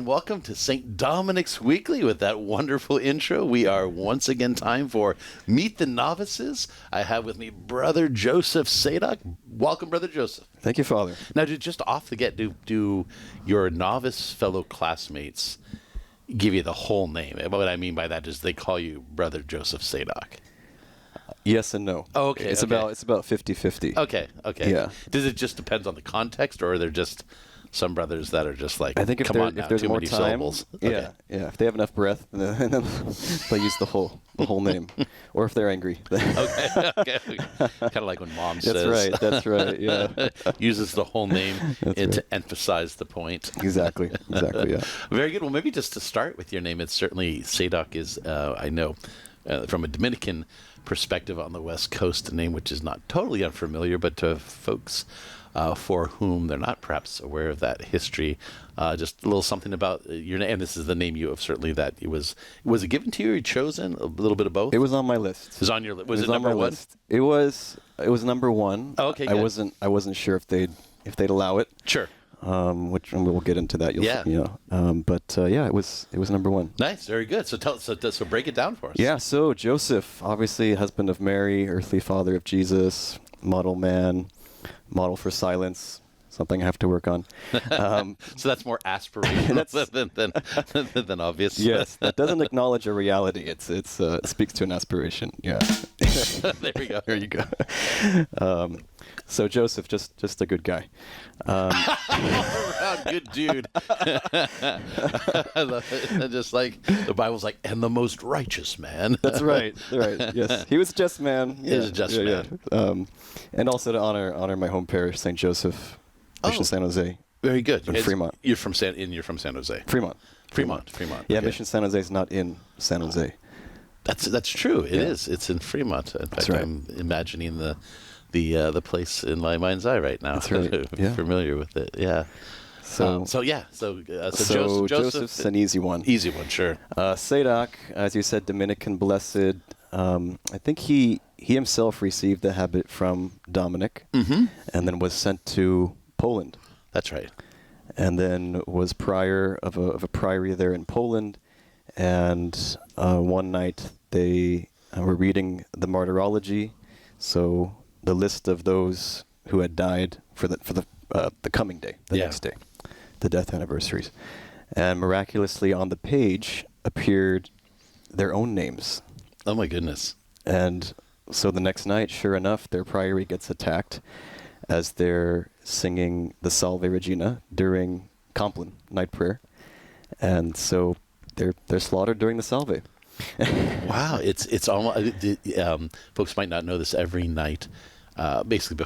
welcome to St. Dominic's Weekly with that wonderful intro. We are once again time for Meet the Novices. I have with me Brother Joseph Sadoc. Welcome, Brother Joseph. Thank you, Father. Now, just off the get, do your novice fellow classmates give you the whole name? What I mean by that is they call you Brother Joseph Sadoc. Yes and no. Oh, okay. It's about 50-50. Okay. Yeah. Does it just depends on the context, or are there just some brothers that are just like, I think if there's too more many time, syllables? yeah. If they have enough breath, then they'll use the whole name, or if they're angry. okay. Kind of like when Mom says. That's right. Yeah. Uses the whole name to emphasize the point. Exactly. Yeah. Very good. Well, maybe just to start with your name, it's certainly Sadoc is, I know, from a Dominican perspective on the West Coast, a name which is not totally unfamiliar, but to folks for whom they're not perhaps aware of that history, just a little something about your name. And this is the name you have certainly that it was it given to you or you chosen? A little bit of both? It was on my list. It was on your list. Was it on number my one? list. It was number one. Oh, okay. I wasn't sure if they'd allow it. Sure. Which we'll get into that. It was number one. Nice, very good. So break it down for us. Yeah. So Joseph, obviously husband of Mary, earthly father of Jesus, model man, model for silence. Something I have to work on. So that's more aspirational than obvious. Yes, that doesn't acknowledge a reality. It speaks to an aspiration. Yeah. There we go. There you go. So Joseph, just a good guy. All around good dude. I love it. Just like the Bible's like, and the most righteous man. That's right. Yes, he was a just man. He was a just man. Yeah. And also to honor my home parish, St. Joseph, Mission San Jose. Very good. In Fremont. You're from San Jose. Fremont. Yeah, Okay. Mission San Jose is not in San Jose. That's true. It is. It's in Fremont. In fact, right. I'm imagining the place in my mind's eye right now. That's right. Yeah. Familiar with it. Yeah. So Joseph's an easy one. Easy one, sure. Sadoc, as you said, Dominican blessed. I think he himself received the habit from Dominic, and then was sent to Poland. That's right. And then was prior of a priory there in Poland. And one night they were reading the martyrology, so the list of those who had died for the coming day, next day, the death anniversaries. And miraculously on the page appeared their own names. Oh my goodness. And so the next night, sure enough, their priory gets attacked as they're singing the Salve Regina during Compline night prayer. And so they're slaughtered during the Salve. Wow, it's almost folks might not know this. Every night, basically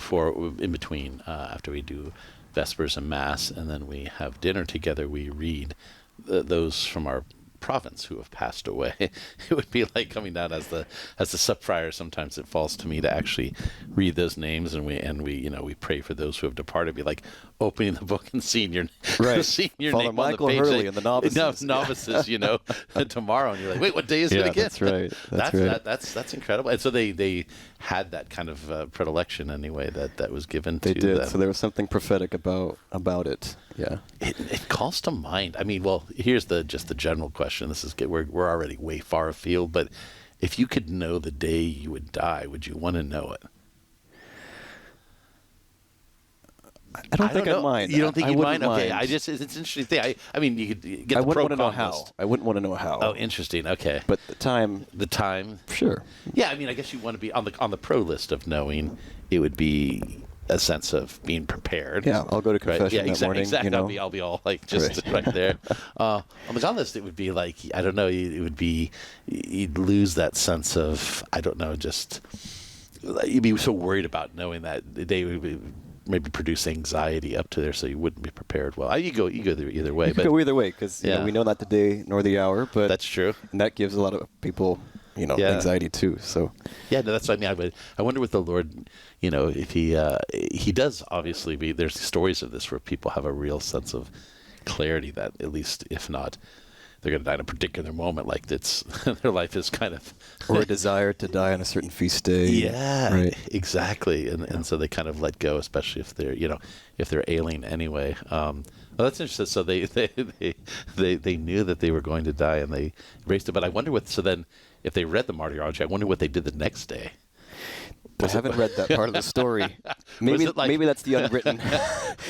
in between, after we do Vespers and Mass, and then we have dinner together, we read those from our province who have passed away. It would be like coming down as the sub-friar. Sometimes it falls to me to actually read those names, and we pray for those who have departed. It'd be like opening the book and seeing your seeing Father name Michael on the page. Hurley and the Novices. Novices, tomorrow, and you're like, wait, what day is it again? That's right. That's incredible. And so they had that kind of predilection anyway that was given to them. They did. So there was something prophetic about it. Yeah. It calls to mind. I mean, well, here's just the general question. This is we're already way far afield, but if you could know the day you would die, would you want to know it? I don't think I'd mind. You don't think you'd mind? Mind. Okay, it's an interesting thing. I mean, you could get the pro con list. I wouldn't want to know how. Oh, interesting. Okay. But the time, sure. Yeah, I mean, I guess you want to be on the pro list of knowing. It would be a sense of being prepared. Yeah, I'll go to confession that morning. Exactly. I'll be all like just right there. On the con list, it would be like, I don't know. It would be you'd lose that sense of, I don't know, just you'd be so worried about knowing that they would be, maybe produce anxiety up to there, so you wouldn't be prepared well. You go either way. You could go either way, because we know not the day nor the hour. But that's true, and that gives a lot of people, anxiety too. So that's what I mean. I wonder with the Lord, if he does obviously there's stories of this where people have a real sense of clarity that at least if not they're going to die in a particular moment, like it's their life is kind of or a desire to die on a certain feast day. Yeah, right. exactly. And so they kind of let go, especially if they're, if they're ailing anyway. Well, that's interesting. So they knew that they were going to die, and they embraced it. But I wonder so then if they read the martyrology, I wonder what they did the next day. I haven't read that part of the story. Maybe maybe that's the unwritten.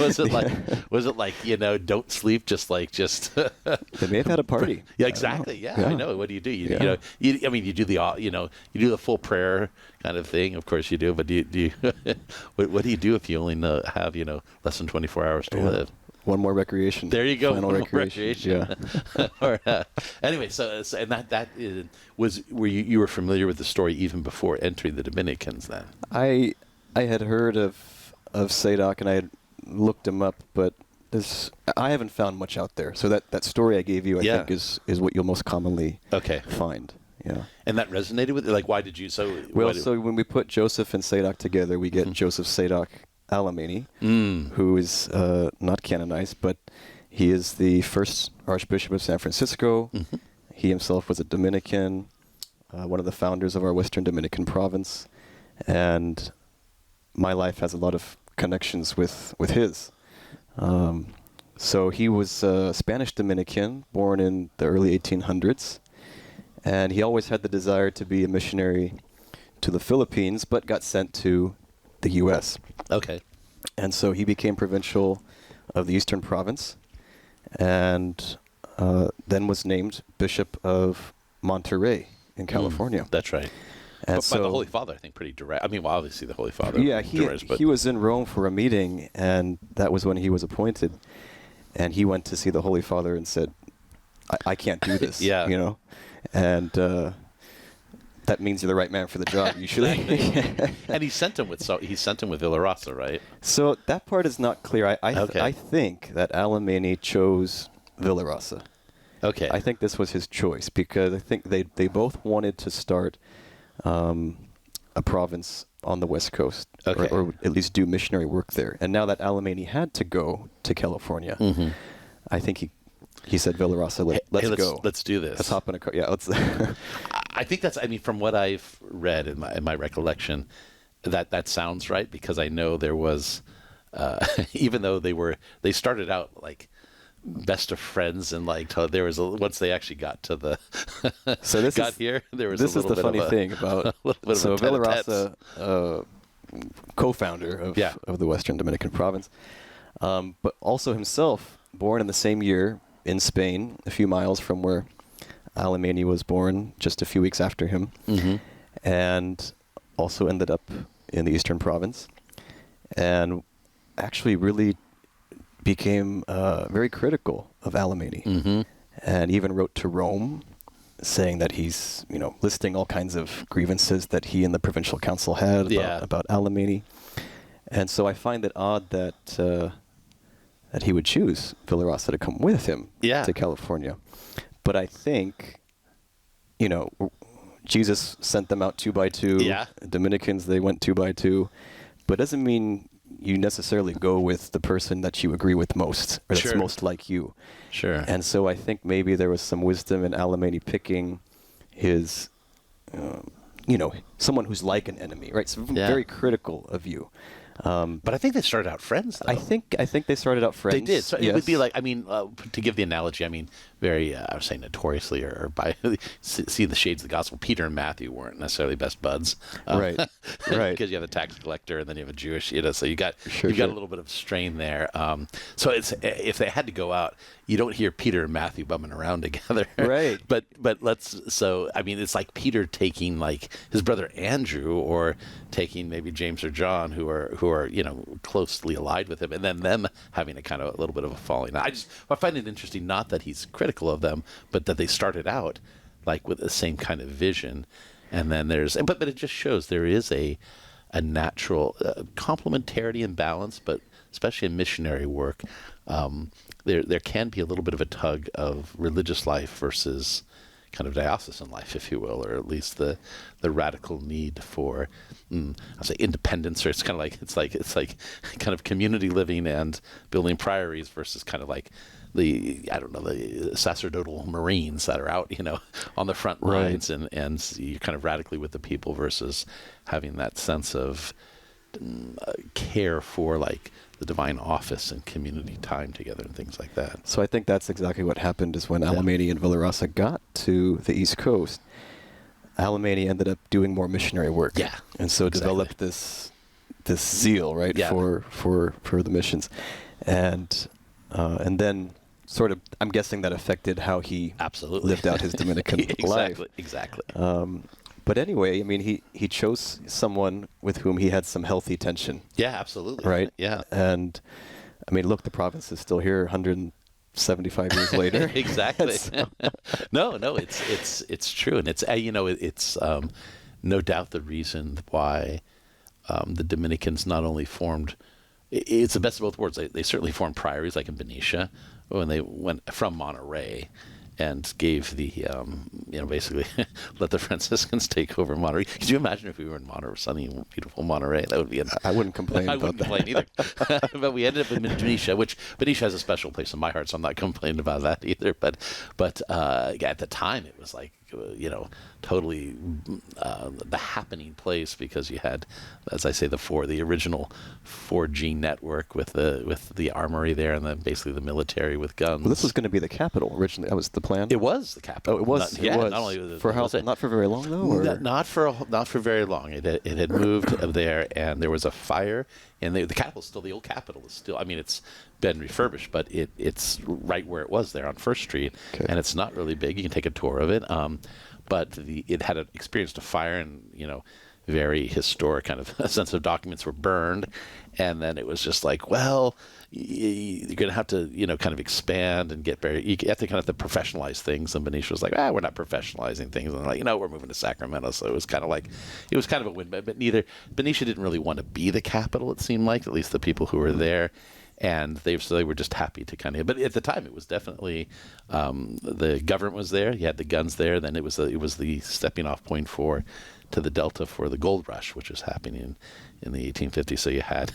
Was it like don't sleep, just They may have had a party. Yeah, exactly. Yeah, I know. What do? You do you do the full prayer kind of thing. Of course you do. But do you what do you do if you only have less than 24 hours to live? One more recreation. There you go. Final one recreation. Yeah. Or, anyway, so and that were you were familiar with the story even before entering the Dominicans then? I had heard of Sadoc, and I had looked him up, but I haven't found much out there. So that story I gave you, I think, is what you'll most commonly find. Yeah. And that resonated with you? Like, why did you? So when we put Joseph and Sadoc together, we get Joseph Sadoc Alamany, who is not canonized, but he is the first Archbishop of San Francisco. Mm-hmm. He himself was a Dominican, one of the founders of our Western Dominican Province, and my life has a lot of connections with his. So he was a Spanish Dominican, born in the early 1800s, and he always had the desire to be a missionary to the Philippines, but got sent to the U.S. Okay. And so he became provincial of the Eastern Province, and then was named Bishop of Monterey in California. That's right. And but by the Holy Father, I think, pretty direct. I mean, well, obviously the Holy Father. Yeah, he was in Rome for a meeting, and that was when he was appointed. And he went to see the Holy Father and said, I can't do this. Yeah. And that means you're the right man for the job, usually. And he sent him with Villarosa, right? So that part is not clear. I think that Alamany chose Villarosa. Okay. I think this was his choice because I think they both wanted to start a province on the West Coast, or at least do missionary work there. And now that Alamany had to go to California, I think he said, Villarosa, let's go. Let's do this. Let's hop in a car. Yeah, let's. I think that's. I mean, from what I've read in my recollection, that sounds right, because I know there was, even though they started out like best of friends, and like there was once they actually got to the here, there was this a is little the funny thing about so Villarosa, co-founder of the Western Dominican Province, but also himself born in the same year in Spain, a few miles from where Alamany was born, just a few weeks after him, and also ended up in the Eastern Province, and actually really became very critical of Alamany, and even wrote to Rome saying that he's, listing all kinds of grievances that he and the provincial council had about Alamany. And so I find it odd that he would choose Villarosa to come with him to California. But I think, Jesus sent them out 2 by 2. Yeah. Dominicans, they went 2 by 2. But it doesn't mean you necessarily go with the person that you agree with most, or that's most like you. Sure. And so I think maybe there was some wisdom in Alamany picking his, someone who's like an enemy, right? So very critical of you. But I think they started out friends, though. I think they started out friends. They did. So it would be like, to give the analogy, very, I would say notoriously, or by see the shades of the gospel, Peter and Matthew weren't necessarily best buds. Right. Because you have a tax collector and then you have a Jewish, so you got got a little bit of strain there. So if they had to go out, you don't hear Peter and Matthew bumming around together. Right. But it's like Peter taking like his brother Andrew, or taking maybe James or John, who are closely allied with him, and then them having a little bit of a falling out. I find it interesting, not that he's critical of them, but that they started out like with the same kind of vision, and then but it just shows there is a natural complementarity and balance, but especially in missionary work, there can be a little bit of a tug of religious life versus kind of diocesan life, if you will, or at least the radical need for, I'll say, independence, or it's kind of like kind of community living and building priories versus kind of like I don't know, the sacerdotal Marines that are out, on the front Right. lines, and you're kind of radically with the people versus having that sense of care for like the divine office and community time together and things like that. So I think that's exactly what happened is when Alemany and Villarosa got to the East Coast, Alemany ended up doing more missionary work. Yeah, And so exactly. developed this zeal, right, Yeah. for the missions. And then sort of, I'm guessing that affected how he Absolutely lived out his Dominican life. Exactly. But anyway, I mean, he chose someone with whom he had some healthy tension, Yeah, absolutely. right? Yeah. And I mean, look, the province is still here 175 years later. Exactly. No, it's true, and it's it's no doubt the reason why the Dominicans not only formed. It's the best of both worlds. They certainly formed priories, like in Benicia, when they went from Monterey and gave the, basically let the Franciscans take over Monterey. Could you imagine if we were in Monterey, sunny, beautiful Monterey? That would be. I wouldn't complain I about wouldn't complain either. But we ended up in Benicia, which Benicia has a special place in my heart, so I'm not complaining about that either. But at the time, it was like, totally the happening place, because you had, as I say, the original 4G network with the armory there, and then basically the military with guns. Well, this was going to be the capital originally. That was the plan. It was the capital. Oh, it was. Not, yeah, it was. not only For how? was it, Not for very long though. Or? not for very long. It had moved there, and there was a fire, and the capital's still, the old capital is still. I mean, it's been refurbished, but it's right where it was there on First Street, Okay. and it's not really big. You can take a tour of it, but it had experienced a fire, and very historic kind of sense of documents were burned, and then it was just like, well, you're going to have to, kind of expand and get very, you have to kind of have to professionalize things. And Benicia was like, we're not professionalizing things. And they're like, we're moving to Sacramento. So it was kind of like, it was kind of a win, but Benicia didn't really want to be the capital, it seemed like, at least the people who were there. And they were just happy to kind of, but at the time it was definitely, the government was there. You had the guns there. Then it was the stepping off point to the Delta for the gold rush, which was happening in the 1850s. So you had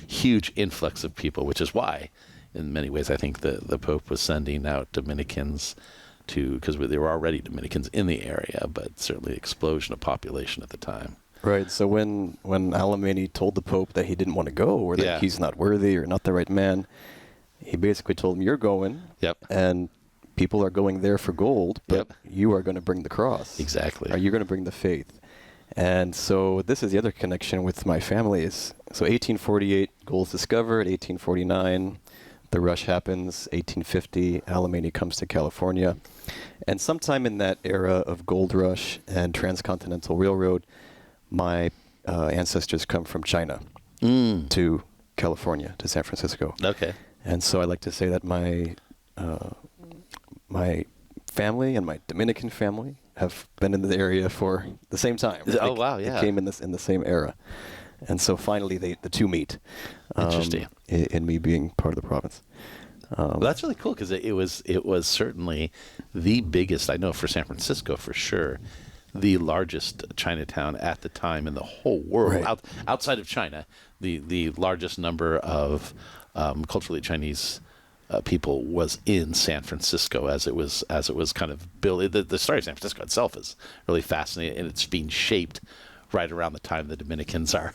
huge influx of people, which is why, in many ways, I think the Pope was sending out Dominicans because there were already Dominicans in the area, but certainly the explosion of population at the time. Right. So when Alemany told the Pope that he didn't want to go, or that Yeah. he's not worthy or not the right man, he basically told him, "You're going, Yep. and people are going there for gold, but Yep. you are going to bring the cross. Exactly. Are you going to bring the faith?" And so this is the other connection with my family is, so 1848, gold's discovered, 1849, the rush happens, 1850, Alemany comes to California. And sometime in that era of gold rush and transcontinental railroad, my ancestors come from China to California, to San Francisco. Okay. And so I like to say that my family and my Dominican family have been in the area for the same time. Oh, wow, yeah. They came in the same era. And so finally the two meet. Interesting. In me being part of the province. Well, that's really cool, because it was certainly the biggest, I know for San Francisco for sure, the largest Chinatown at the time in the whole world. Right. Outside of China, the largest number of culturally Chinese people was in San Francisco as it was kind of built. The story of San Francisco itself is really fascinating, and it's being shaped right around the time the Dominicans are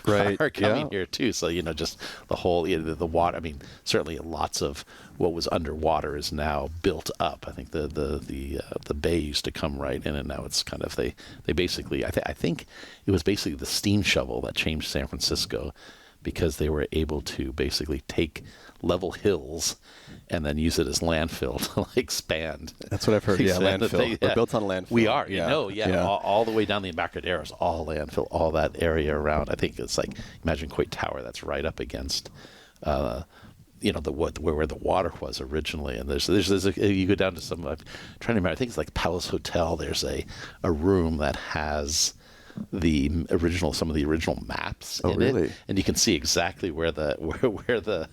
Right, are coming yeah. here too. So just the whole the water. I mean, certainly lots of what was underwater is now built up. I think the bay used to come right in, and now it's kind of they basically. I think it was basically the steam shovel that changed San Francisco, because they were able to basically take level hills and then use it as landfill to expand. That's what I've heard. Yeah, Expand the landfill. thing, We're built on landfill. We are, Yeah. all the way down the Embarcadero is all landfill, all that area around. I think it's like, imagine Coit Tower, that's right up against, where the water was originally. And there's you go down to some, I'm trying to remember, I think it's like Palace Hotel. There's a room that has some of the original maps in really? it, and you can see exactly where the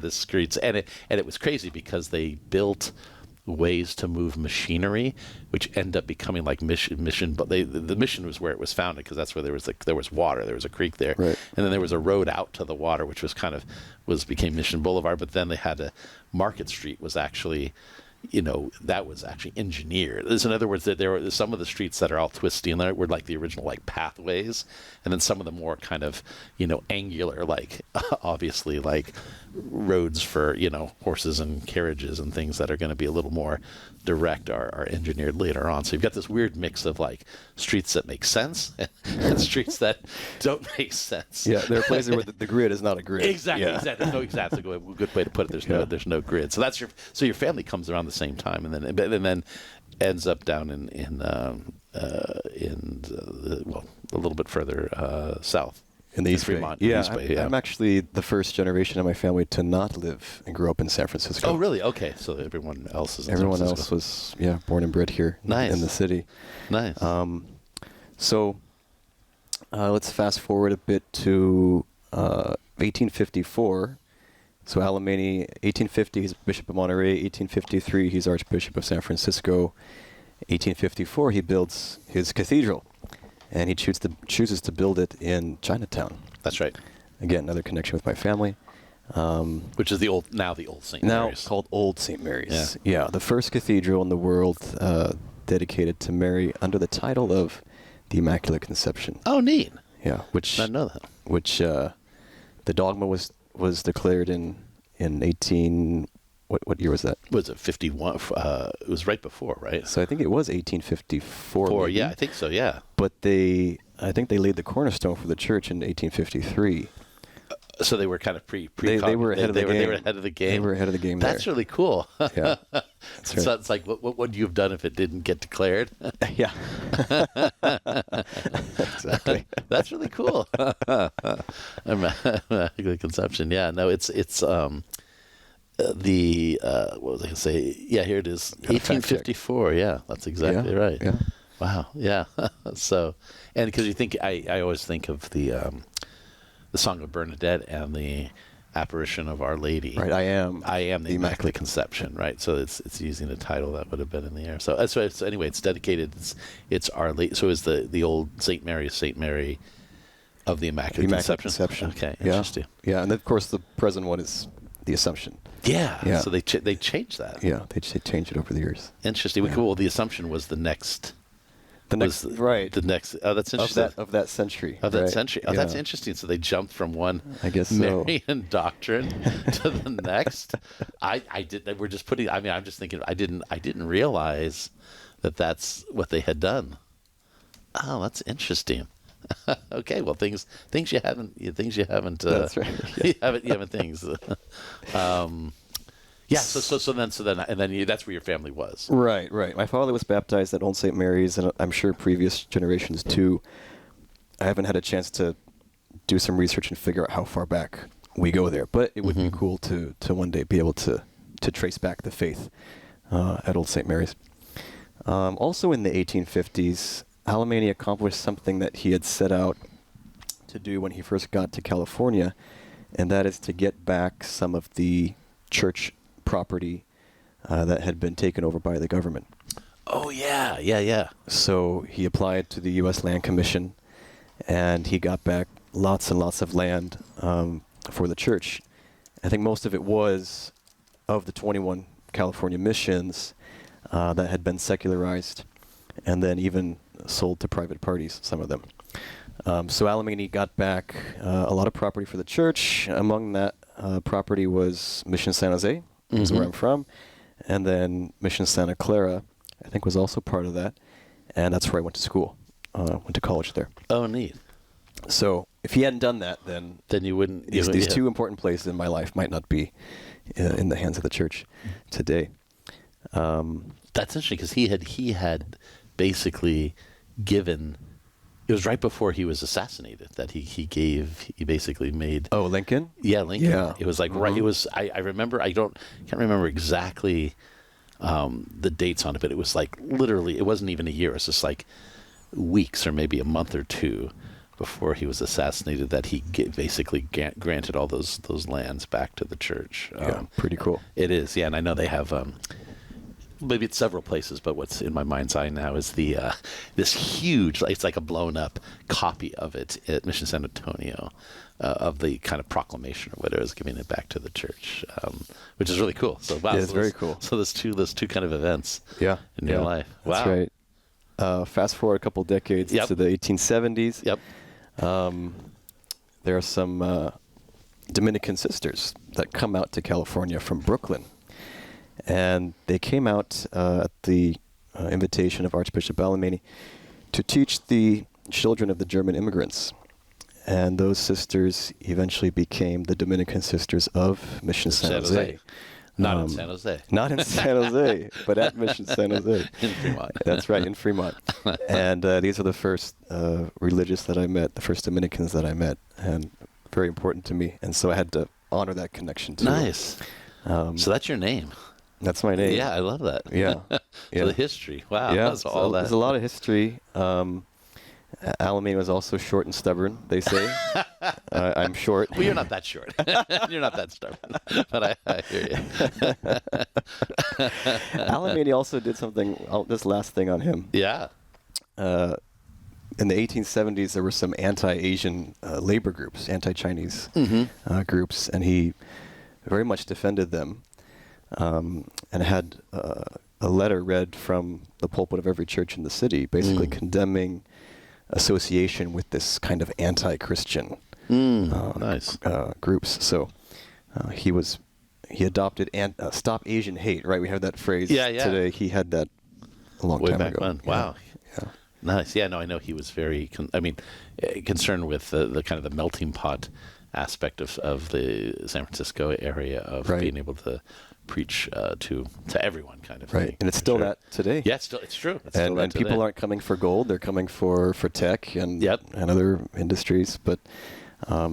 streets, and it was crazy because they built ways to move machinery, which end up becoming like mission. But the mission was where it was founded, because that's where there was water, there was a creek there, Right. and then there was a road out to the water, which was became Mission Boulevard. But then they had Market Street was actually, that was actually engineered. In other words, that there were some of the streets that are all twisty and there were like the original like pathways, and then some of the more kind of angular, like obviously like roads for horses and carriages and things that are going to be a little more direct are engineered later on. So you've got this weird mix of like streets that make sense and streets that don't make sense. Yeah, there are places where the grid is not a grid. Exactly, Yeah. exactly. No, exactly. A good way to put it. There's no grid. So your family comes around the same time, and then ends up down in a little bit further south. In the East Bay. Fremont. Yeah, East Bay, I'm actually the first generation of my family to not live and grow up in San Francisco. Oh, really? Okay. So everyone else is in Everyone San else Francisco. was, born and bred here Nice. in the city. Nice. So let's fast forward a bit to 1854. So Alemany, 1850, he's Bishop of Monterey. 1853, he's Archbishop of San Francisco. 1854, he builds his cathedral, and he chooses to build it in Chinatown. That's right. Again, another connection with my family. Which is the old St. Now Mary's. called Old St. Mary's. Yeah, the first cathedral in the world dedicated to Mary under the title of the Immaculate Conception. Oh, neat. Yeah, which I didn't know that. Which the dogma was declared in 18. What year was that? Was it 51? It was right before, right? So I think it was 1854. Yeah, I think so. Yeah. But I think they laid the cornerstone for the church in 1853. So they were kind of They were ahead of the game. They were ahead of the game. They were ahead of the game. That's really cool. Yeah. So right. it's like, what would you have done if it didn't get declared? Yeah. Exactly. That's really cool. Immaculate Conception. Yeah. No, it's the what was I going to say? Yeah, here it is. 1854. Yeah, that's exactly right. Yeah. Wow. Yeah. So, and because you think I always think of the Song of Bernadette and the apparition of Our Lady. Right. I am the Immaculate Conception. Right. So it's using a title that would have been in the air. So anyway, it's dedicated. It's Our Lady. So is the old Saint Mary of the Immaculate Conception. Okay. Interesting. Yeah, and of course the present one is the Assumption. Yeah. So they changed that. Yeah, they changed it over the years. Interesting. Yeah. Well, the Assumption was the next. Right. The next. Oh, that's interesting. Of that century. Of that right? century. Oh, Yeah. that's interesting. So they jumped from one I guess so. Marian doctrine to the next. I did. We're just putting. I mean, I'm just thinking. I didn't realize that that's what they had done. Oh, that's interesting. Okay. Well, things you haven't. That's right. Yeah. you haven't things. Yeah. So then that's where your family was. Right. My father was baptized at Old St. Mary's, and I'm sure previous generations too. I haven't had a chance to do some research and figure out how far back we go there, but it would be cool to one day be able to trace back the faith at Old St. Mary's. Also in the 1850s, Alemany accomplished something that he had set out to do when he first got to California, and that is to get back some of the church property that had been taken over by the government. Oh, yeah. So he applied to the U.S. Land Commission, and he got back lots and lots of land for the church. I think most of it was of the 21 California missions that had been secularized and then even sold to private parties, some of them. So Alemany got back a lot of property for the church. Among that property was Mission San Jose, is where I'm from, and then Mission Santa Clara, I think, was also part of that, and that's where I went to school, went to college there. Oh, neat. So if he hadn't done that, then you wouldn't. These two important places in my life might not be in the hands of the church today. That's interesting because he had basically given. It was right before he was assassinated that he basically made. Oh, Lincoln? Yeah, Lincoln. Yeah. It was like right. It was. I remember. Can't remember exactly the dates on it, but it was like literally. It wasn't even a year. It was just like weeks or maybe a month or two before he was assassinated that he basically granted all those lands back to the church. Yeah, pretty cool. It is. Yeah, and I know they have. maybe it's several places, but what's in my mind's eye now is the this huge, it's like a blown up copy of it at Mission San Antonio, of the kind of proclamation or whatever, is giving it back to the church, which is really cool. So wow, Yeah, it's very cool. So those two kind of events Yeah. in your life. Wow. That's right. Fast forward a couple decades Yep. to the 1870s. Yep. There are some Dominican sisters that come out to California from Brooklyn. And they came out at the invitation of Archbishop Alamany to teach the children of the German immigrants. And those sisters eventually became the Dominican Sisters of Mission San Jose. Not in San Jose. Not in San Jose, but at Mission San Jose. In Fremont. That's right, in Fremont. And these are the first religious that I met, the first Dominicans that I met, and very important to me. And so I had to honor that connection too. Nice. So that's your name. That's my name. Yeah, I love that. Yeah. So the history. Wow. Yeah, That's all that. there's a lot of history. Alamany was also short and stubborn, they say. I'm short. Well, you're not that short. You're not that stubborn. But I hear you. Alamany also did something, this last thing on him. Yeah. In the 1870s, there were some anti-Asian labor groups, anti-Chinese groups, and he very much defended them, and had a letter read from the pulpit of every church in the city, basically condemning association with this kind of anti-Christian Nice. groups. So he adopted "Stop Asian Hate." Right, we have that phrase today. He had that a long Way time back ago. when. Wow. Yeah. Nice. Yeah, no, I know he was very, concerned with the kind of the melting pot aspect of the San Francisco area of being able to preach to everyone, kind of thing. Right, and it's still that today. Yeah, it's true. It's still that And today. people aren't coming for gold; they're coming for tech and other industries. But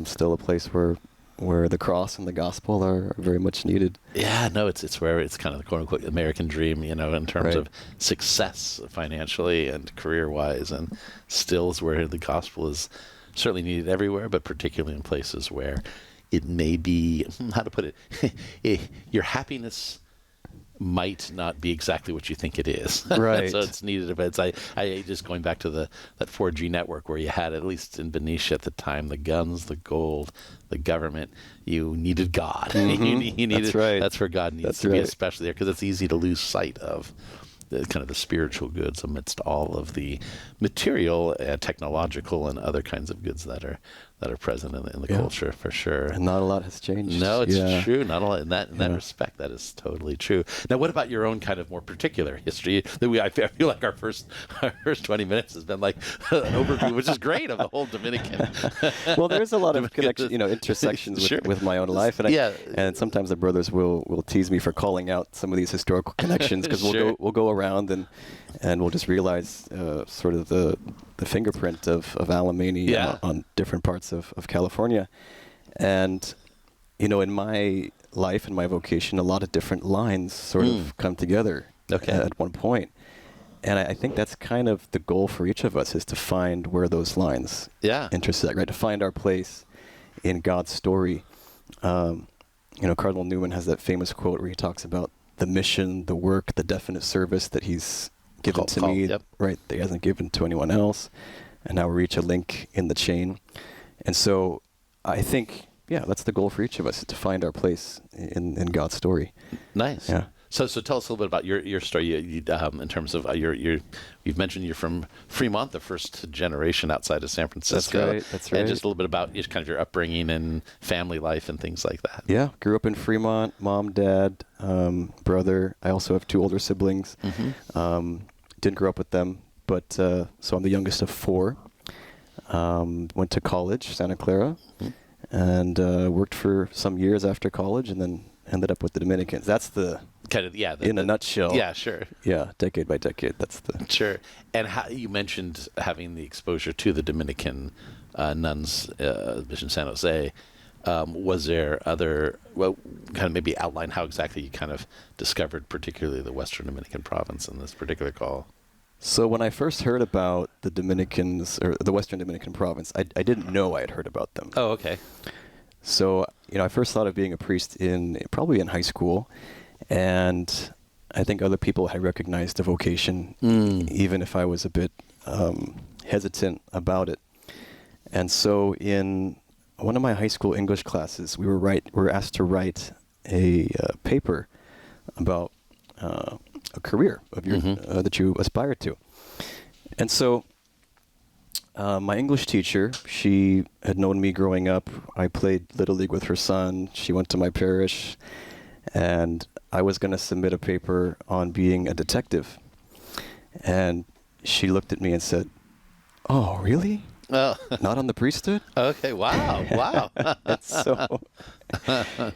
still a place where the cross and the gospel are very much needed. Yeah, no, it's where it's kind of the quote unquote American dream, in terms of success financially and career wise, and still is where the gospel is certainly needed everywhere, but particularly in places where it may be, how to put it, your happiness might not be exactly what you think it is. Right. So it's needed. But I just going back to that 4G network where you had, at least in Benicia at the time, the guns, the gold, the government. You needed God. You needed, That's right. That's where God needs to be, especially there, because it's easy to lose sight of the kind of the spiritual goods amidst all of the material, technological, and other kinds of goods that are present in the culture, for sure. And not a lot has changed. No, it's true. Not a lot in that respect. That is totally true. Now, what about your own kind of more particular history? I feel like our first 20 minutes has been like an overview, which is great, of the whole Dominican. Well, there's a lot of connection, intersections with my own life, and and sometimes the brothers will tease me for calling out some of these historical connections, because we'll go around and we'll just realize sort of the fingerprint of Alamany on different parts of California. And in my life and my vocation, a lot of different lines sort of come together at one point. And I think that's kind of the goal for each of us, is to find where those lines intersect, right? To find our place in God's story. Cardinal Newman has that famous quote where he talks about the mission, the work, the definite service that he's given to me, right, that he hasn't given to anyone else. And now we reach a link in the chain. And so I think, that's the goal for each of us, is to find our place in God's story. Nice. Yeah. So tell us a little bit about your story. In terms of you've mentioned you're from Fremont, the first generation outside of San Francisco. That's right. And just a little bit about kind of your upbringing and family life and things like that. Yeah, grew up in Fremont. Mom, dad, brother. I also have 2 older siblings. Didn't grow up with them, but so I'm the youngest of 4. Went to college, Santa Clara, and worked for some years after college, and then ended up with the Dominicans. That's the kind of in a nutshell. Yeah, sure. Yeah, decade by decade. That's the sure. And how you mentioned having the exposure to the Dominican nuns, Mission San Jose. Was there other? Well, kind of maybe outline how exactly you kind of discovered, particularly the Western Dominican Province in this particular call. So when I first heard about the Dominicans, or the Western Dominican Province, I didn't know I had heard about them. Oh, okay. So I first thought of being a priest probably in high school, and I think other people had recognized the vocation, even if I was a bit hesitant about it. And so in one of my high school English classes, we were asked to write a paper about a career of your that you aspire to. And so my English teacher, she had known me growing up. I played Little League with her son. She went to my parish. And I was going to submit a paper on being a detective. And she looked at me and said, "Oh, really? Oh. Not on the priesthood?" Okay. Wow. Wow. And so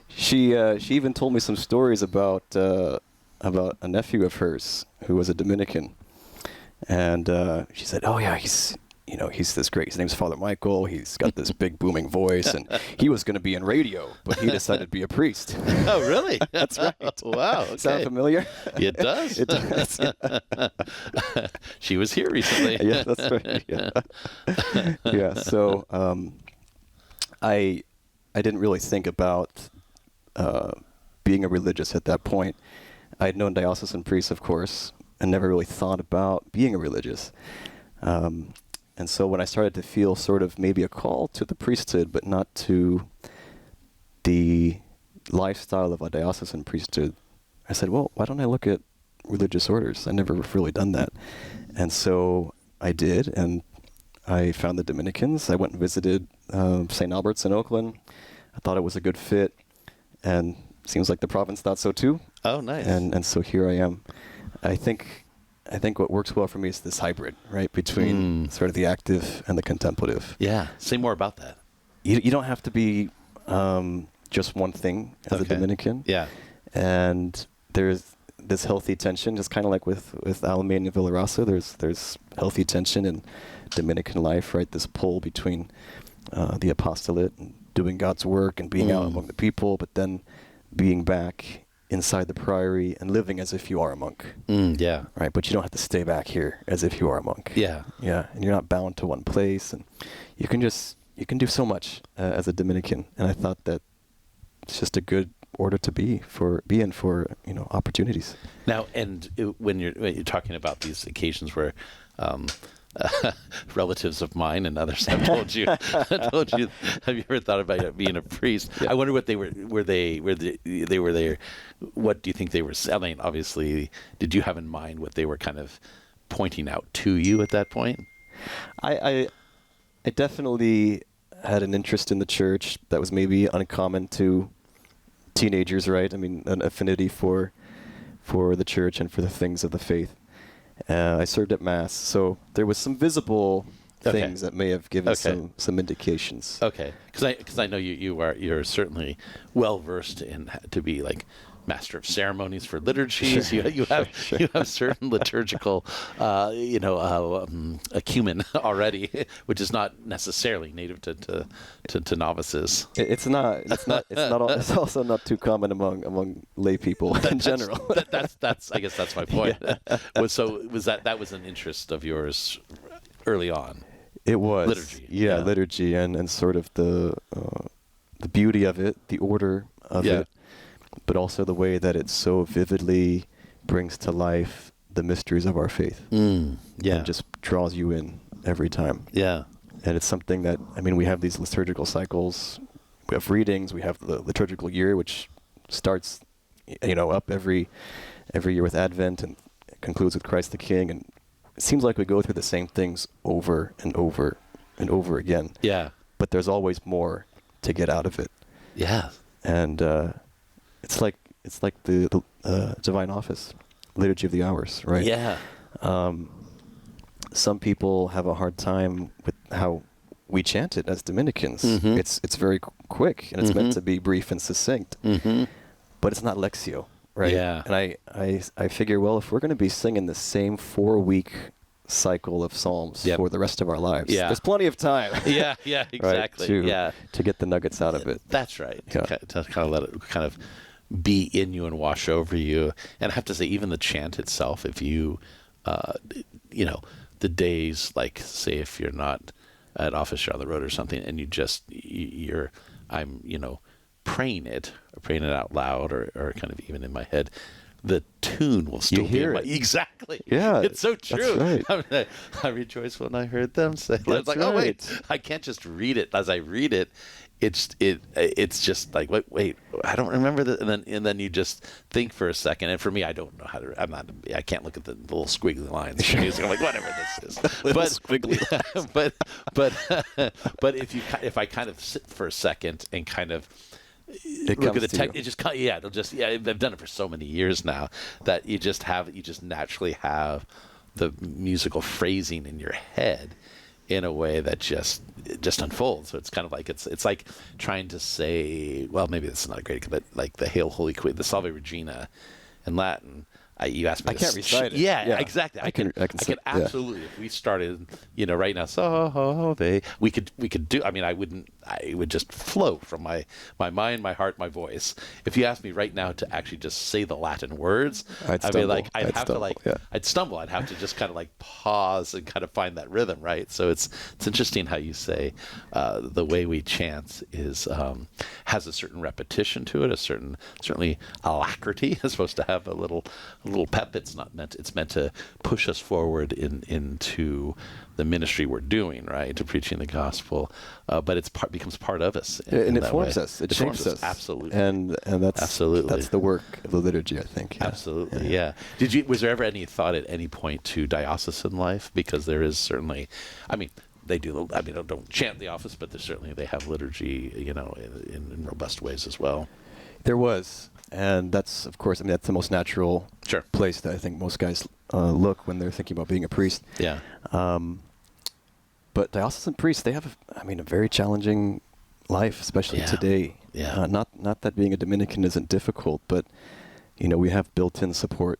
she even told me some stories about a nephew of hers who was a Dominican. And she said, "Oh yeah, he's this great. His name's Father Michael. He's got this big booming voice, and he was going to be in radio, but he decided to be a priest." Oh, really? That's right. Wow. Okay. Sound familiar? It does. It does. She was here recently. Yeah, that's right. Yeah. Yeah. So I didn't really think about being a religious at that point. I had known diocesan priests, of course, and never really thought about being a religious. And so when I started to feel sort of maybe a call to the priesthood, but not to the lifestyle of a diocesan priesthood, I said, well, why don't I look at religious orders? I never really done that. And so I did, and I found the Dominicans. I went and visited St. Albert's in Oakland. I thought it was a good fit, and seems like the province thought so too. Oh, nice. And so here I am. I think what works well for me is this hybrid, right, between sort of the active and the contemplative. Yeah. Say more about that. You don't have to be just one thing as a Dominican. Yeah. And there's this healthy tension, just kind of like with Alamein and Villarasa, there's healthy tension in Dominican life, right? This pull between the apostolate and doing God's work and being out among the people, but then being back inside the priory and living as if you are a monk. Yeah. Right, but you don't have to stay back here as if you are a monk. Yeah. Yeah, and you're not bound to one place, and you can do so much as a Dominican. And I thought that it's just a good order to be in for opportunities. Now, and when you're talking about these occasions where relatives of mine and others have told you, have you ever thought about being a priest? Yeah. I wonder what they were they were there. What do you think they were selling? Obviously, did you have in mind what they were kind of pointing out to you at that point? I definitely had an interest in the church that was maybe uncommon to teenagers, right? I mean, an affinity for the church and for the things of the faith. I served at Mass, so there was some visible things that may have given some indications. Okay, because I know you're certainly well versed in to be like master of ceremonies for liturgies. Sure. You have certain liturgical acumen already, which is not necessarily native to novices. It's also not too common among lay people in general. That's I guess that's my point. Yeah. So that was an interest of yours early on? It was liturgy. Yeah, liturgy and sort of the beauty of it, the order of it. But also the way that it so vividly brings to life the mysteries of our faith. And just draws you in every time. Yeah. And it's something that, we have these liturgical cycles, we have readings, we have the liturgical year, which starts, up every year with Advent and concludes with Christ the King. And it seems like we go through the same things over and over and over again. Yeah. But there's always more to get out of it. Yeah. And, it's like the divine office, liturgy of the hours, right? Yeah. Some people have a hard time with how we chant it as Dominicans. Mm-hmm. It's very quick, and it's meant to be brief and succinct. Mm-hmm. But it's not Lectio, right? Yeah. And I figure, well, if we're going to be singing the same 4-week cycle of psalms for the rest of our lives, there's plenty of time. Yeah, exactly. Right, to get the nuggets out of it. That's right. Yeah. To kind of let it kind of be in you and wash over you. And I have to say, even the chant itself, if you, the days, like, say, if you're not at office, you're on the road or something, and I'm praying it out loud or kind of even in my head, the tune will still be hear in my, it. exactly. Yeah, It's so true. that's right. I rejoice when I heard them say. It's That's like, oh wait, right. I can't just read it. As I read it, it's just like, wait, I don't remember that. And then you just think for a second. And for me, I don't know how to. I can't look at the little squiggly lines in music. I'm like, whatever this is. But squiggly but if I kind of sit for a second and kind of It look comes at the to text, you. it just it'll just I've done it for so many years now that you just naturally have the musical phrasing in your head in a way that it just unfolds. So it's kind of like it's like trying to say, well, maybe this is not a great, but like the Hail Holy Queen, the Salve Regina in Latin. You asked me. I can't recite it. Yeah, exactly. I can absolutely. If we started, right now, Salve, we could do. I mean, it would just flow from my mind, my heart, my voice. If you asked me right now to actually just say the Latin words, I'd stumble. I'd have to just kind of like pause and kind of find that rhythm, right? So it's interesting how you say the way we chant has a certain repetition to it, certainly alacrity. It's supposed to have a little pep. It's meant to push us forward into the ministry we're doing, right, to preaching the gospel, but becomes part of us, and it forms us. It shapes us. Absolutely, and that's the work of the liturgy, I think. Yeah. Absolutely, yeah. Was there ever any thought at any point to diocesan life? Because there is certainly, I mean, they do. I mean, don't chant the office, but they have liturgy, in robust ways as well. There was. And that's, of course, that's the most natural place that I think most guys look when they're thinking about being a priest. Yeah. But diocesan priests, they have, a very challenging life, especially today. Yeah. Not that being a Dominican isn't difficult, but, we have built-in support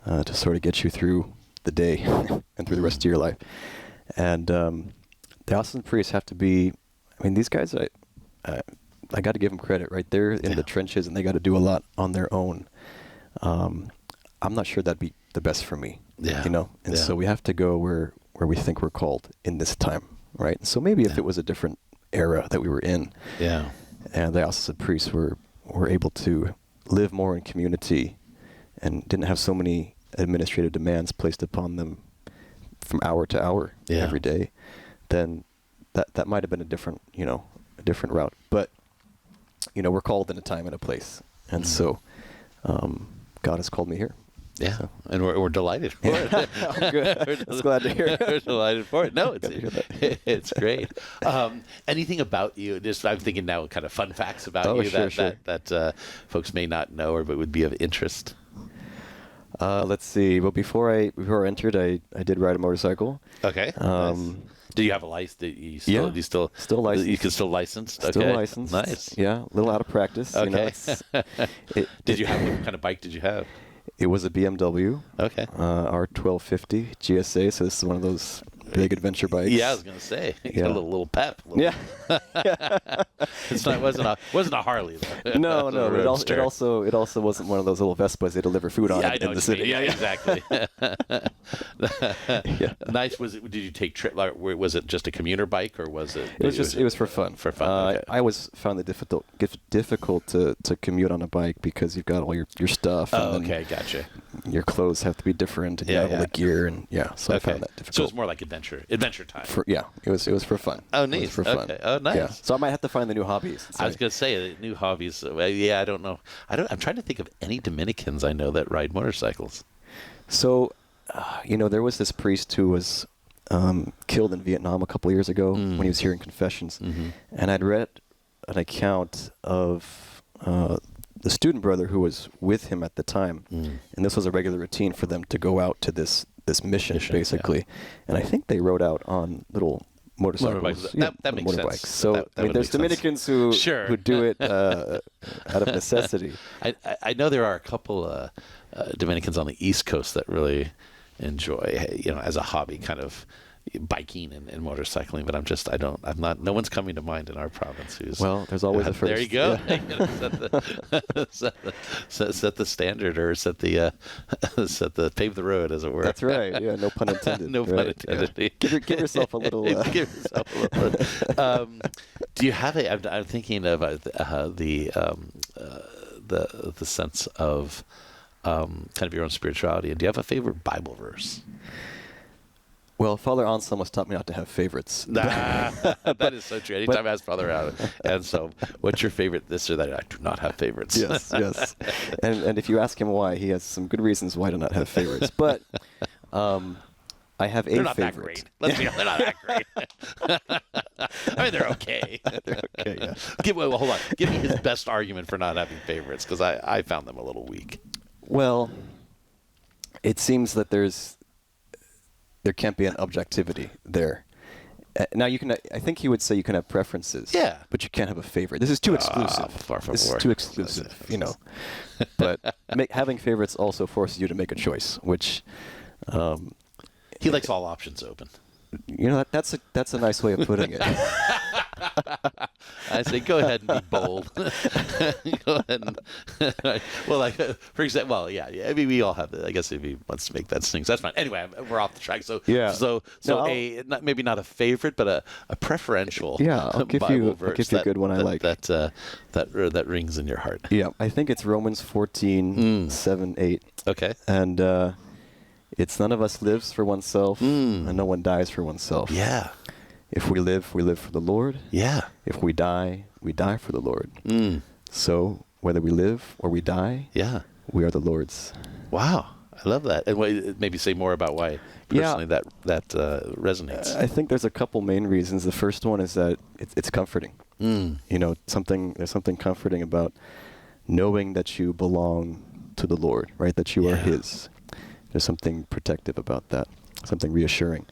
to sort of get you through the day and through the rest of your life. And diocesan priests have to be, these guys, I got to give them credit, right? They're in the trenches and they got to do a lot on their own. I'm not sure that'd be the best for me, And so we have to go where we think we're called in this time, right? So maybe if it was a different era that we were in, and the diocesan priests were able to live more in community and didn't have so many administrative demands placed upon them from hour to hour every day, then that might have been a different route. But we're called in a time and a place, and so God has called me here. Yeah, so. And we're delighted for it. I'm good. I'm glad to hear it. We're delighted for it. No, it's great. Anything about you? I'm thinking now, kind of fun facts about you that folks may not know or but would be of interest. Let's see. Well, before I entered, I did ride a motorcycle. Okay. Nice. Do you have a license? Still licensed? You can still licensed? Okay. Still licensed. Nice. Yeah, a little out of practice. Okay. Did you have, what kind of bike did you have? It was a BMW. Okay. R1250 GSA, so this is one of those big adventure bikes. Yeah, I was gonna say. Got a little pep. Yeah. It wasn't a Harley though. No. It also wasn't one of those little Vespas they deliver food on in the city. Yeah, exactly. Yeah. Nice. Did you take trip? Was it just a commuter bike or was it? It was for fun. For fun. Okay. I always found it difficult to commute on a bike because you've got all your stuff. Oh, okay, gotcha. Your clothes have to be different, and you have all the gear, and so I found that difficult. So it's more like adventure time. It was for fun. Oh, neat. It was for fun. Okay. Oh, nice. Yeah. So I might have to find the new hobbies. I was gonna say new hobbies. I don't know. I'm trying to think of any Dominicans I know that ride motorcycles. So, there was this priest who was killed in Vietnam a couple of years ago when he was hearing confessions, and I'd read an account of the student brother who was with him at the time, and this was a regular routine for them to go out to this mission basically, and I think they rode out on little motorcycles. That makes sense. So there's Dominicans who do it out of necessity. I know there are a couple Dominicans on the East Coast that really enjoy, as a hobby, kind of biking and motorcycling, but no one's coming to mind in our province who's. Well, there's always a first. There you go. Yeah. set the standard, or pave the road, as it were. That's right. Yeah, no pun intended. No pun intended. Yeah. Give yourself a little. Give yourself a little. Do you have I'm thinking about the sense of kind of your own spirituality. And do you have a favorite Bible verse? Well, Father Anselmus taught me not to have favorites. That is so true. Anytime I ask Father out, and so, what's your favorite this or that? I do not have favorites. Yes, yes. And if you ask him why, he has some good reasons why to not have favorites. But I have a They're not favorite. that great. Let's be honest, they're not that great. I mean, they're okay. They're okay, yeah. Hold on. Give me his best argument for not having favorites, because I found them a little weak. Well, it seems that there can't be an objectivity there. Now I think he would say you can have preferences. Yeah. But you can't have a favorite. This is too exclusive. Far from this is more. too exclusive, But having favorites also forces you to make a choice, which He likes all options open. That's a nice way of putting it. I say, go ahead and be bold. Go ahead and, for example, I mean, we all have. I guess if he wants to make that sting, so that's fine. Anyway, we're off the track. So, yeah. Maybe not a favorite, but a preferential. Yeah, I'll give you a good one I like. That rings in your heart. Yeah, I think it's Romans 14, 7, 8. Okay. And it's none of us lives for oneself, and no one dies for oneself. Yeah. If we live for the Lord. Yeah. If we die for the Lord. So whether we live or we die, we are the Lord's. Wow, I love that. And maybe say more about why personally that resonates. I think there's a couple main reasons. The first one is that it's comforting. There's something comforting about knowing that you belong to the Lord, right? That you are His. There's something protective about that, something reassuring.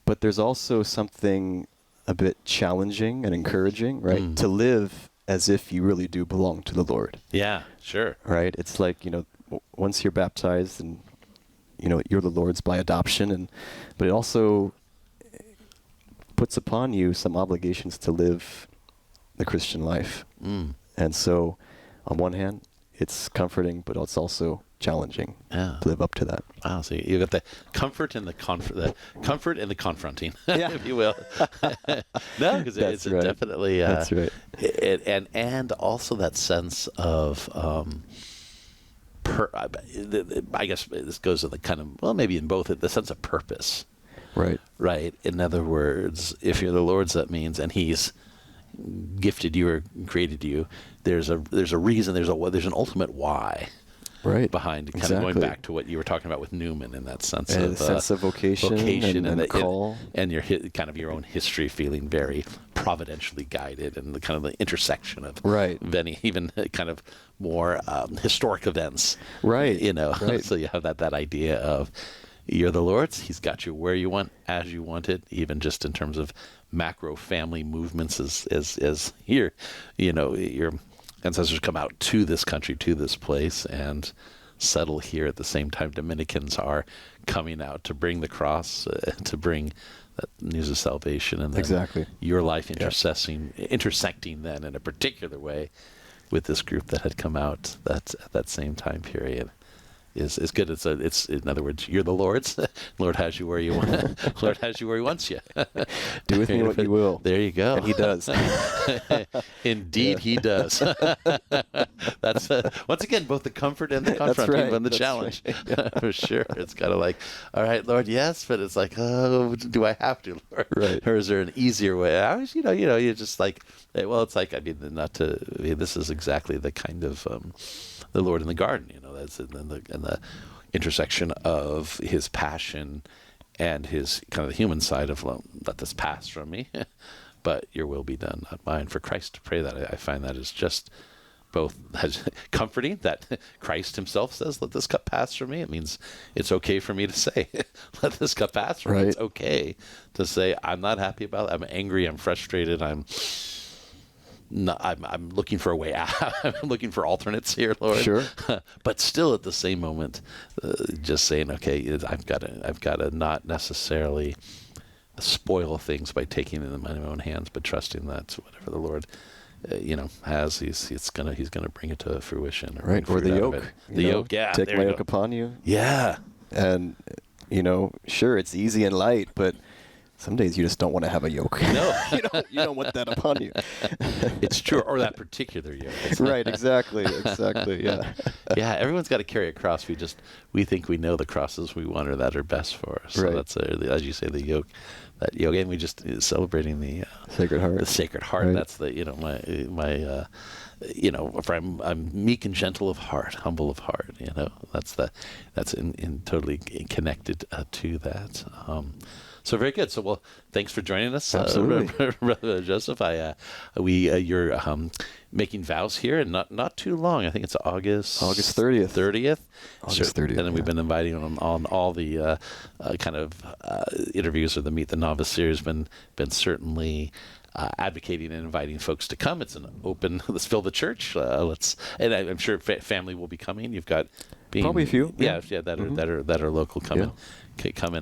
But there's also something a bit challenging and encouraging, right? To live as if you really do belong to the Lord. Yeah, sure. Right? It's like, once you're baptized and, you're the Lord's by adoption, but it also puts upon you some obligations to live the Christian life. And so, on one hand, it's comforting, but it's also challenging to live up to that. Wow, so you got the comfort and the comfort and the confronting, if you will. No, because it's right. definitely that's right. And also that sense of I guess this goes to the kind of maybe in both the sense of purpose. Right. In other words, if you're the Lord's, that means, and He's gifted you or created you, there's a reason, there's an ultimate why. Right. Behind kind of going back to what you were talking about with Newman in that sense of vocation and call, and your kind of your own history feeling very providentially guided, and the kind of the intersection of many even kind of more historic events. Right. So you have that idea of you're the Lord's. He's got you where you want, as you want it, even just in terms of macro family movements as here, your ancestors come out to this country, to this place, and settle here at the same time Dominicans are coming out to bring the cross, to bring that news of salvation, and then your life intersecting then in a particular way with this group that had come out at that same time period. Is good. It's in other words, you're the Lord's. Lord has you where you want. Lord has you where He wants you. Do with me what you will. There you go. And He does. Indeed, He does. That's once again both the comfort and the confronting and the challenge. Right. For sure. It's kind of like, all right, Lord, yes, but it's like, oh, do I have to, Lord? Right. Or is there an easier way? I was, you're just like, well, it's like, this is exactly the kind of the Lord in the garden, that's in the intersection of His passion and His kind of the human side of let this pass from me, but your will be done, not mine. For Christ to pray that, I find that is just both comforting that Christ Himself says, let this cup pass from me. It means it's okay for me to say, let this cup pass from me. It's okay to say, I'm not happy about it. I'm angry. I'm frustrated. I'm looking for a way out. I'm looking for alternates here, Lord. Sure. But still, at the same moment, just saying, okay, I've got to not necessarily spoil things by taking them in my own hands, but trusting that whatever the Lord, has, He's gonna bring it to fruition. Or the yoke. The yoke. Yeah. Take my yoke upon you. Yeah. And sure, it's easy and light, but some days you just don't want to have a yoke. No. You don't want that upon you. It's true, or that particular yoke. Right, exactly, yeah. Yeah, everyone's got to carry a cross. We think we know the crosses we want or that are best for us. So Right. that's, as you say, the yoke. That yoke, and we just celebrating the Sacred Heart. The Sacred Heart. Right. That's the my for I'm meek and gentle of heart, humble of heart. That's in totally connected to that. So very good. So well, thanks for joining us, Absolutely. Brother Joseph. You're making vows here, and not too long. I think it's August 30th. 30th. August 30th. And then we've been inviting on all the interviews or the Meet the Novice series. Been certainly advocating and inviting folks to come. It's an open. Let's fill the church. And I'm sure family will be coming. You've got Probably a few. Yeah, that are local coming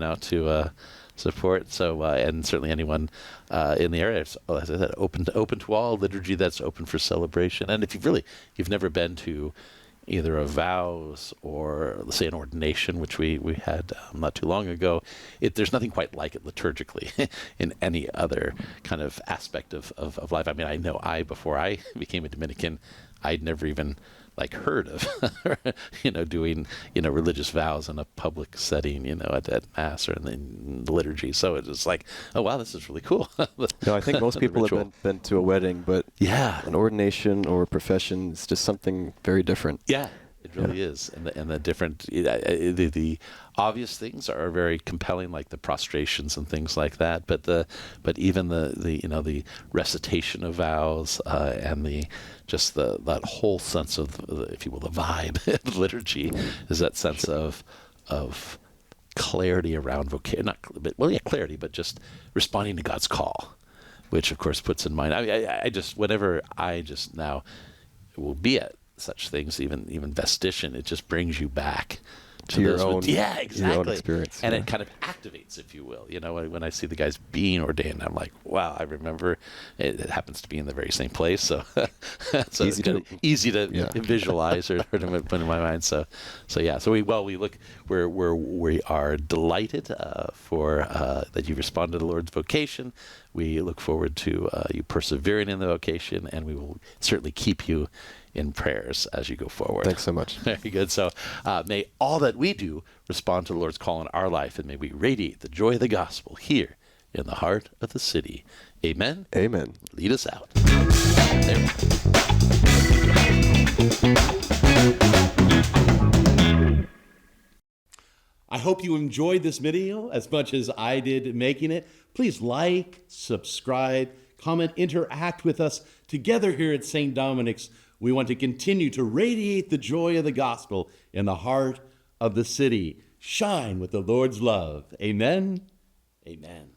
out to support. So and certainly anyone in the area, as I said, open to all, liturgy that's open for celebration. And if you've never been to either a vows or, let's say, an ordination, which we had not too long ago, there's nothing quite like it liturgically in any other kind of aspect of life. I mean, I know before I became a Dominican, I'd never even heard of doing religious vows in a public setting, at mass or in the liturgy. So it's just like, oh wow, this is really cool. No, I think most people have been to a wedding, but an ordination or profession is just something very different. Yeah, it really is, and the different the obvious things are very compelling, like the prostrations and things like that. But even the recitation of vows and that whole sense of, if you will, the vibe of liturgy is that sense of clarity around vocation, clarity, but just responding to God's call, which of course puts in mind. Whenever I now will be at such things, even vestition, it just brings you back to your own, exactly, your own experience, and it kind of activates, if you will. When I see the guys being ordained, I'm like, wow, I remember. It happens to be in the very same place, so easy to visualize or to put in my mind. So we are delighted for that you responded to the Lord's vocation. We look forward to you persevering in the vocation, and we will certainly keep you in prayers as you go forward. Thanks so much. Very good. So may all that we do respond to the Lord's call in our life, and may we radiate the joy of the gospel here in the heart of the city. Amen. Amen. Lead us out. There we go. I hope you enjoyed this video as much as I did making it. Please like, subscribe, comment, interact with us together here at St. Dominic's. We want to continue to radiate the joy of the gospel in the heart of the city. Shine with the Lord's love. Amen. Amen.